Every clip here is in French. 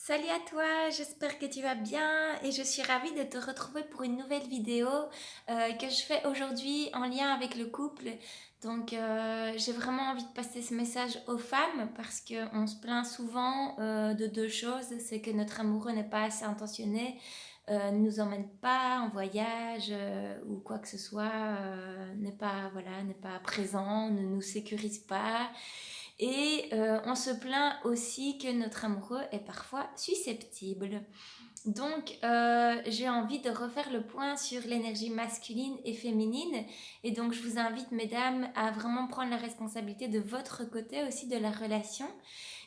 Salut à toi, j'espère que tu vas bien et je suis ravie de te retrouver pour une nouvelle vidéo que je fais aujourd'hui en lien avec le couple. Donc j'ai vraiment envie de passer ce message aux femmes parce qu'on se plaint souvent de deux choses, c'est que notre amoureux n'est pas assez intentionné, ne nous emmène pas en voyage ou quoi que ce soit, n'est pas, voilà, n'est pas présent, ne nous sécurise pas. Et on se plaint aussi que notre amoureux est parfois susceptible. Donc, j'ai envie de refaire le point sur l'énergie masculine et féminine. Et donc, je vous invite, mesdames, à vraiment prendre la responsabilité de votre côté aussi de la relation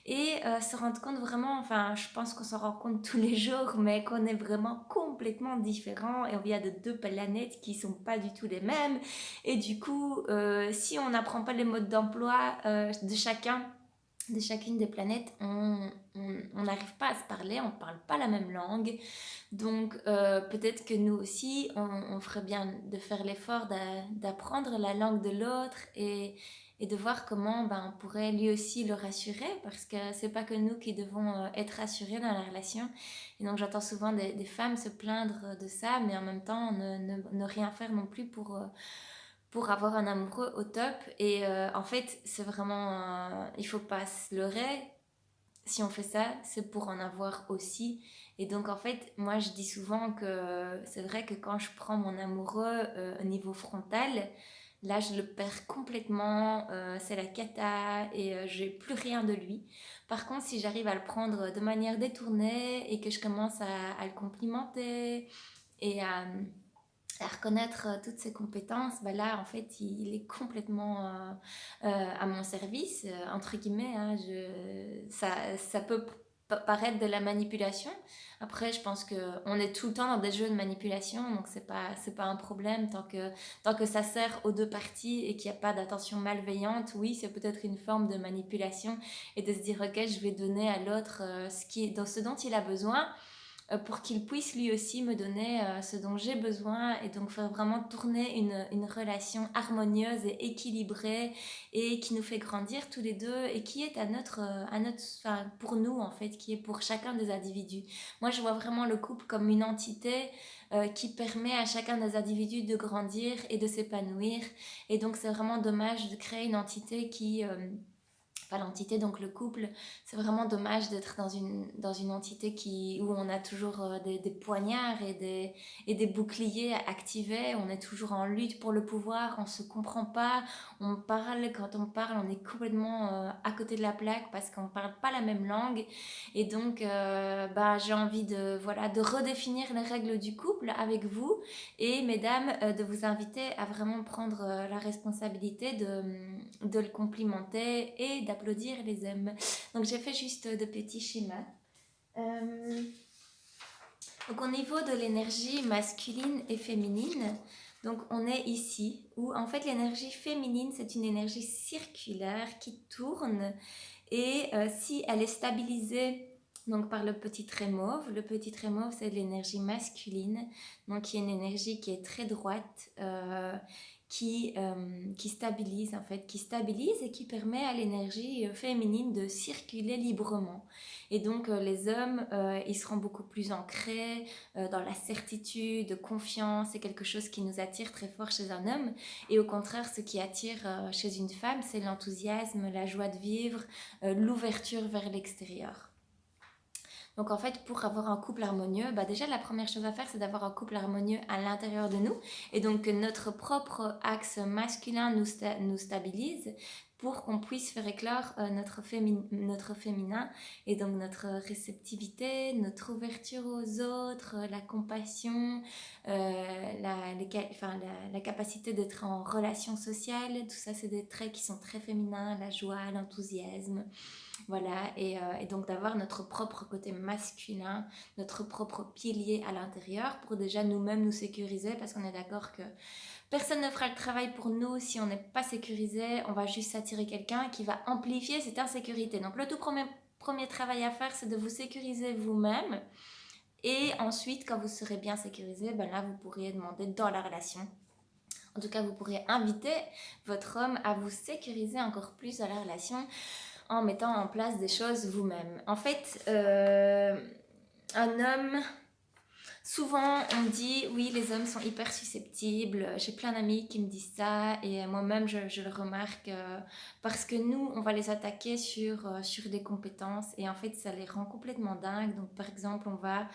et se rendre compte vraiment, enfin, je pense qu'on s'en rend compte tous les jours, mais qu'on est vraiment complètement différents et on vient de deux planètes qui sont pas du tout les mêmes. Et du coup, si on n'apprend pas les modes d'emploi de chacune des planètes, on n'arrive pas à se parler, on ne parle pas la même langue. Donc peut-être que nous aussi, on ferait bien de faire l'effort d'apprendre la langue de l'autre et de voir comment on pourrait lui aussi le rassurer, parce que c'est pas que nous qui devons être rassurés dans la relation. Et donc j'entends souvent des femmes se plaindre de ça, mais en même temps ne rien faire non plus pour avoir un amoureux au top. Et en fait, c'est vraiment... il faut pas se leurrer. Si on fait ça, c'est pour en avoir aussi. Et donc, en fait, moi, je dis souvent que c'est vrai que quand je prends mon amoureux au niveau frontal, là, je le perds complètement. C'est la cata et j'ai plus rien de lui. Par contre, si j'arrive à le prendre de manière détournée et que je commence à le complimenter et à reconnaître toutes ses compétences, bah là, en fait, il est complètement à mon service, entre guillemets. Hein, ça peut paraître de la manipulation. Après, je pense qu'on est tout le temps dans des jeux de manipulation, donc c'est pas un problème tant que ça sert aux deux parties et qu'il n'y a pas d'attention malveillante. Oui, c'est peut-être une forme de manipulation et de se dire, ok, je vais donner à l'autre ce dont il a besoin pour qu'il puisse lui aussi me donner ce dont j'ai besoin et donc faire vraiment tourner une relation harmonieuse et équilibrée et qui nous fait grandir tous les deux et qui est enfin, pour nous en fait, qui est pour chacun des individus. Moi je vois vraiment le couple comme une entité qui permet à chacun des individus de grandir et de s'épanouir et donc c'est vraiment dommage de créer une entité qui... pas l'entité, donc le couple, c'est vraiment dommage d'être dans une entité où on a toujours des poignards et des boucliers activés, on est toujours en lutte pour le pouvoir, on se comprend pas, on parle, quand on parle, on est complètement à côté de la plaque parce qu'on parle pas la même langue. Et donc, j'ai envie voilà, de redéfinir les règles du couple avec vous et mesdames, de vous inviter à vraiment prendre la responsabilité de le complimenter et d'applaudir les hommes. Donc j'ai fait juste de petits schémas. Euh, donc au niveau de l'énergie masculine et féminine, donc on est ici où en fait l'énergie féminine c'est une énergie circulaire qui tourne et si elle est stabilisée donc par le petit trait mauve c'est de l'énergie masculine, donc qui est une énergie qui est très droite, qui stabilise en fait, qui stabilise et qui permet à l'énergie féminine de circuler librement. Et donc les hommes, ils seront beaucoup plus ancrés dans la certitude, confiance, c'est quelque chose qui nous attire très fort chez un homme. Et au contraire, ce qui attire chez une femme, c'est l'enthousiasme, la joie de vivre, l'ouverture vers l'extérieur. Donc en fait, pour avoir un couple harmonieux, déjà la première chose à faire, c'est d'avoir un couple harmonieux à l'intérieur de nous. Et donc que notre propre axe masculin nous stabilise pour qu'on puisse faire éclore notre féminin et donc notre réceptivité, notre ouverture aux autres, la compassion, la capacité d'être en relation sociale. Tout ça, c'est des traits qui sont très féminins, la joie, l'enthousiasme. Voilà, et donc d'avoir notre propre côté masculin, notre propre pilier à l'intérieur pour déjà nous-mêmes nous sécuriser parce qu'on est d'accord que personne ne fera le travail pour nous si on n'est pas sécurisé, on va juste s'attirer quelqu'un qui va amplifier cette insécurité. Donc le tout premier travail à faire, c'est de vous sécuriser vous-même et ensuite quand vous serez bien sécurisé, là vous pourriez demander dans la relation. En tout cas, vous pourriez inviter votre homme à vous sécuriser encore plus dans la relation en mettant en place des choses vous-même. En fait, un homme, souvent on dit oui, les hommes sont hyper susceptibles. J'ai plein d'amis qui me disent ça et moi-même je le remarque parce que nous on va les attaquer sur des compétences et en fait ça les rend complètement dingues. Donc par exemple on va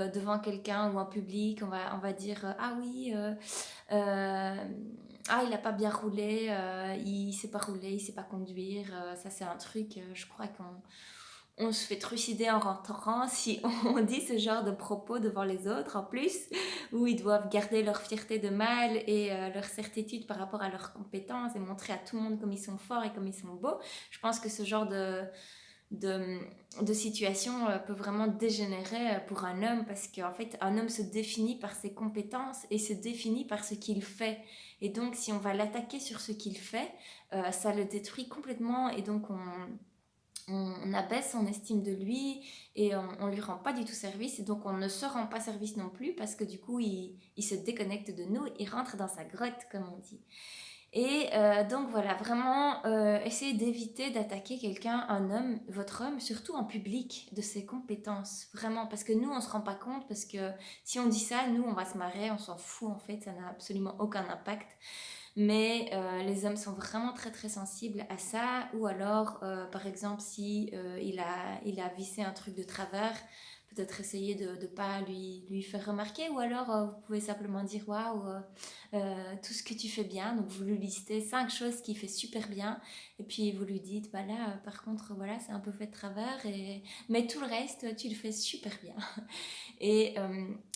devant quelqu'un ou en public, on va dire ah oui, ah il a pas bien roulé, il sait pas rouler, il sait pas conduire. Ça c'est un truc, je crois qu'on se fait trucider en rentrant si on dit ce genre de propos devant les autres en plus, où ils doivent garder leur fierté de mâle et leur certitude par rapport à leurs compétences et montrer à tout le monde comme ils sont forts et comme ils sont beaux. Je pense que ce genre de, de situation peut vraiment dégénérer pour un homme parce qu'en fait un homme se définit par ses compétences et se définit par ce qu'il fait et donc si on va l'attaquer sur ce qu'il fait ça le détruit complètement et donc on abaisse son estime de lui et on lui rend pas du tout service et donc on ne se rend pas service non plus parce que du coup il se déconnecte de nous, il rentre dans sa grotte comme on dit. Et donc voilà, vraiment essayez d'éviter d'attaquer quelqu'un, un homme, votre homme, surtout en public, de ses compétences, vraiment, parce que nous on se rend pas compte, parce que si on dit ça, nous on va se marrer, on s'en fout en fait, ça n'a absolument aucun impact. Mais les hommes sont vraiment très très sensibles à ça. Ou alors, par exemple, si il a vissé un truc de travers, peut-être essayer de ne pas lui faire remarquer. Ou alors, vous pouvez simplement dire waouh, tout ce que tu fais bien. Donc, vous lui listez 5 choses qu'il fait super bien. Et puis, vous lui dites bah là, par contre, voilà, c'est un peu fait de travers. Mais tout le reste, tu le fais super bien. Et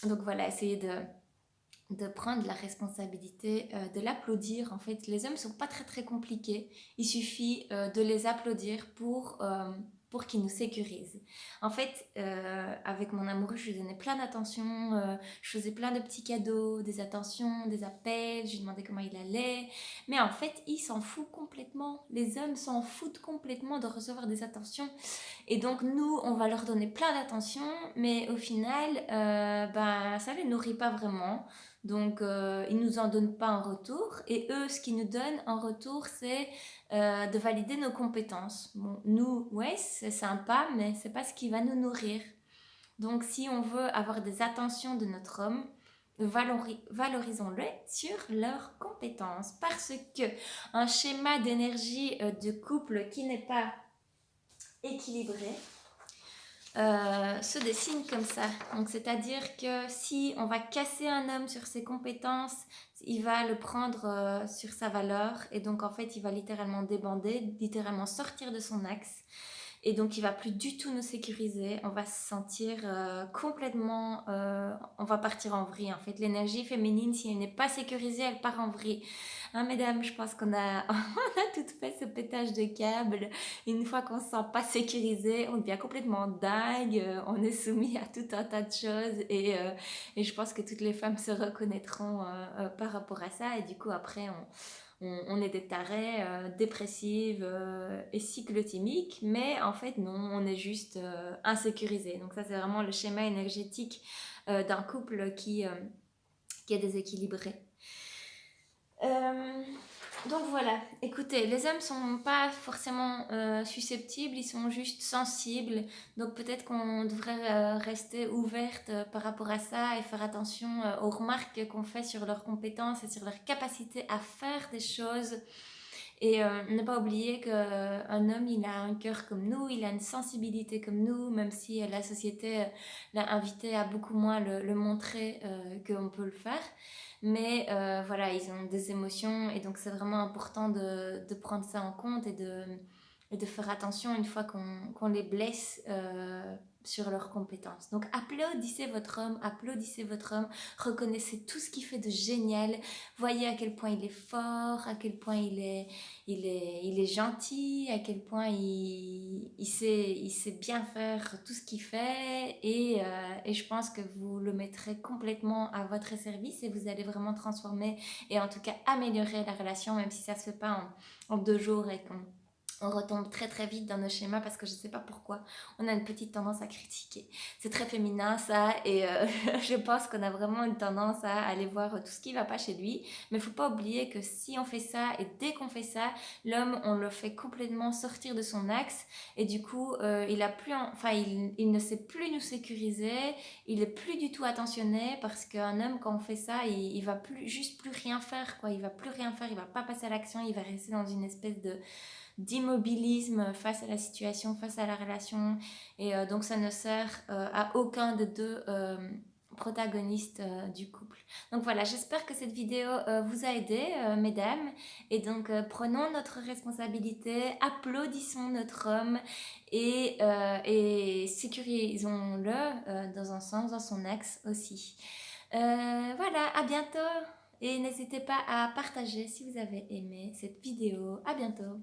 donc, voilà, essayez de prendre la responsabilité, de l'applaudir. En fait, les hommes sont pas très très compliqués. Il suffit de les applaudir pour qu'ils nous sécurisent. En fait, avec mon amoureux, je lui donnais plein d'attention, je faisais plein de petits cadeaux, des attentions, des appels, je lui demandais comment il allait. Mais en fait, il s'en fout complètement. Les hommes s'en foutent complètement de recevoir des attentions. Et donc nous, on va leur donner plein d'attention, mais au final, ben, ça les nourrit pas vraiment. Donc ils nous en donnent pas en retour. Et eux, ce qu'ils nous donnent en retour, c'est de valider nos compétences. Bon, nous, ouais, c'est sympa, mais c'est pas ce qui va nous nourrir. Donc si on veut avoir des attentions de notre homme, valorisons-le sur leurs compétences. Parce que un schéma d'énergie de couple qui n'est pas équilibré se dessine comme ça. Donc, c'est-à-dire que si on va casser un homme sur ses compétences, il va le prendre sur sa valeur et donc en fait, il va littéralement débander, littéralement sortir de son axe. Et donc, il va plus du tout nous sécuriser. On va se sentir complètement... on va partir en vrille, en fait. L'énergie féminine, si elle n'est pas sécurisée, elle part en vrille. Hein, mesdames, je pense qu'on a, on a toutes fait ce pétage de câble. Une fois qu'on ne se sent pas sécurisé, on devient complètement dingue. On est soumis à tout un tas de choses. Et je pense que toutes les femmes se reconnaîtront par rapport à ça. Et du coup, après, on est des tarés dépressives et cyclotimiques, mais en fait non, on est juste insécurisé. Donc ça c'est vraiment le schéma énergétique d'un couple qui est déséquilibré. Donc voilà, écoutez, les hommes sont pas forcément susceptibles, ils sont juste sensibles. Donc peut-être qu'on devrait rester ouverte par rapport à ça et faire attention aux remarques qu'on fait sur leurs compétences et sur leur capacité à faire des choses. Et ne pas oublier qu'un homme, il a un cœur comme nous, il a une sensibilité comme nous, même si la société l'a invité à beaucoup moins le montrer qu'on peut le faire. Mais voilà, ils ont des émotions et donc c'est vraiment important de prendre ça en compte et de faire attention une fois qu'on les blesse sur leurs compétences. Donc applaudissez votre homme, reconnaissez tout ce qu'il fait de génial, voyez à quel point il est fort, à quel point il est gentil, à quel point il sait bien faire tout ce qu'il fait et je pense que vous le mettrez complètement à votre service et vous allez vraiment transformer et en tout cas améliorer la relation même si ça se fait pas en 2 jours et on retombe très très vite dans nos schémas parce que je ne sais pas pourquoi on a une petite tendance à critiquer. C'est très féminin ça et je pense qu'on a vraiment une tendance à aller voir tout ce qui ne va pas chez lui. Mais il ne faut pas oublier que si on fait ça et dès qu'on fait ça, l'homme on le fait complètement sortir de son axe et du coup il ne sait plus nous sécuriser, il est plus du tout attentionné parce qu'un homme quand on fait ça il va juste plus rien faire quoi, il va plus rien faire, il va pas passer à l'action, il va rester dans une espèce de d'immobilisme face à la situation, face à la relation. Et donc ça ne sert à aucun des deux protagonistes du couple. Donc voilà, j'espère que cette vidéo vous a aidé, mesdames. Et donc prenons notre responsabilité, applaudissons notre homme et sécurisons-le dans un sens, dans son axe aussi. Voilà, à bientôt et n'hésitez pas à partager si vous avez aimé cette vidéo. À bientôt.